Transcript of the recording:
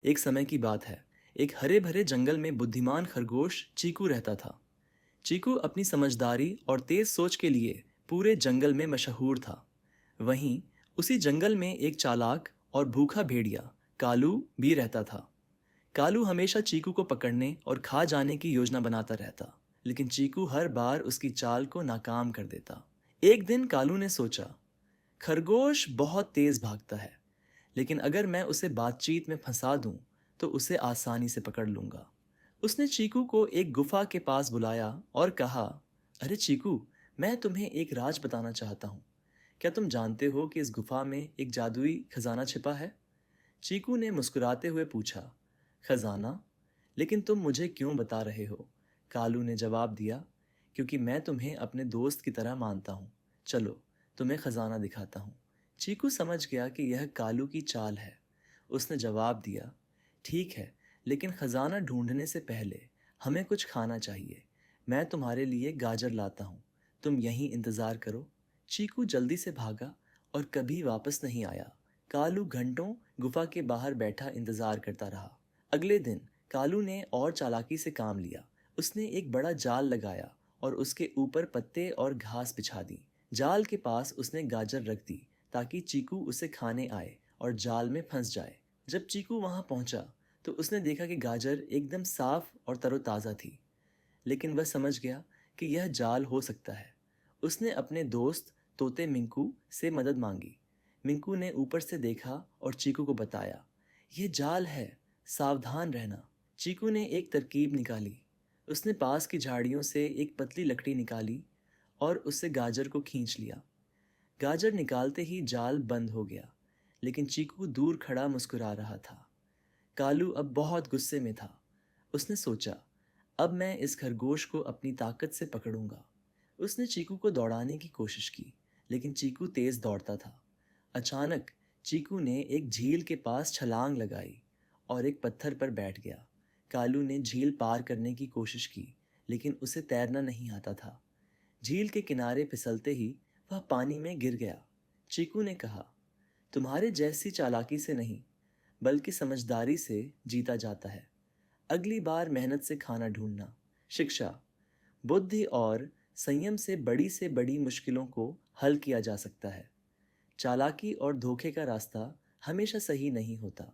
एक समय की बात है। एक हरे भरे जंगल में बुद्धिमान खरगोश चीकू रहता था। चीकू अपनी समझदारी और तेज सोच के लिए पूरे जंगल में मशहूर था। वहीं उसी जंगल में एक चालाक और भूखा भेड़िया कालू भी रहता था। कालू हमेशा चीकू को पकड़ने और खा जाने की योजना बनाता रहता, लेकिन चीकू हर बार उसकी चाल को नाकाम कर देता। एक दिन कालू ने सोचा, खरगोश बहुत तेज भागता है, लेकिन अगर मैं उसे बातचीत में फंसा दूं तो उसे आसानी से पकड़ लूंगा। उसने चीकू को एक गुफा के पास बुलाया और कहा, अरे चीकू, मैं तुम्हें एक राज बताना चाहता हूँ। क्या तुम जानते हो कि इस गुफा में एक जादुई खजाना छिपा है? चीकू ने मुस्कुराते हुए पूछा, खजाना? लेकिन तुम मुझे क्यों बता रहे हो? कालू ने जवाब दिया, क्योंकि मैं तुम्हें अपने दोस्त की तरह मानता हूँ। चलो, तुम्हें खजाना दिखाता हूँ। चीकू समझ गया कि यह कालू की चाल है। उसने जवाब दिया, ठीक है, लेकिन खजाना ढूंढने से पहले हमें कुछ खाना चाहिए। मैं तुम्हारे लिए गाजर लाता हूँ, तुम यहीं इंतजार करो। चीकू जल्दी से भागा और कभी वापस नहीं आया। कालू घंटों गुफा के बाहर बैठा इंतजार करता रहा। अगले दिन कालू ने और चालाकी से काम लिया। उसने एक बड़ा जाल लगाया और उसके ऊपर पत्ते और घास बिछा दी। जाल के पास उसने गाजर रख दी ताकि चीकू उसे खाने आए और जाल में फंस जाए। जब चीकू वहां पहुंचा तो उसने देखा कि गाजर एकदम साफ और तरोताज़ा थी, लेकिन वह समझ गया कि यह जाल हो सकता है। उसने अपने दोस्त तोते मिंकू से मदद मांगी। मिंकू ने ऊपर से देखा और चीकू को बताया, यह जाल है, सावधान रहना। चीकू ने एक तरकीब निकाली। उसने पास की झाड़ियों से एक पतली लकड़ी निकाली और उससे गाजर को खींच लिया। गाजर निकालते ही जाल बंद हो गया, लेकिन चीकू दूर खड़ा मुस्कुरा रहा था। कालू अब बहुत गुस्से में था। उसने सोचा, अब मैं इस खरगोश को अपनी ताकत से पकड़ूंगा। उसने चीकू को दौड़ाने की कोशिश की, लेकिन चीकू तेज दौड़ता था। अचानक चीकू ने एक झील के पास छलांग लगाई और एक पत्थर पर बैठ गया। कालू ने झील पार करने की कोशिश की, लेकिन उसे तैरना नहीं आता था। झील के किनारे फिसलते ही वह पानी में गिर गया। चीकू ने कहा, तुम्हारे जैसी चालाकी से नहीं, बल्कि समझदारी से जीता जाता है। अगली बार मेहनत से खाना ढूंढना। शिक्षा, बुद्धि और संयम से बड़ी मुश्किलों को हल किया जा सकता है। चालाकी और धोखे का रास्ता हमेशा सही नहीं होता।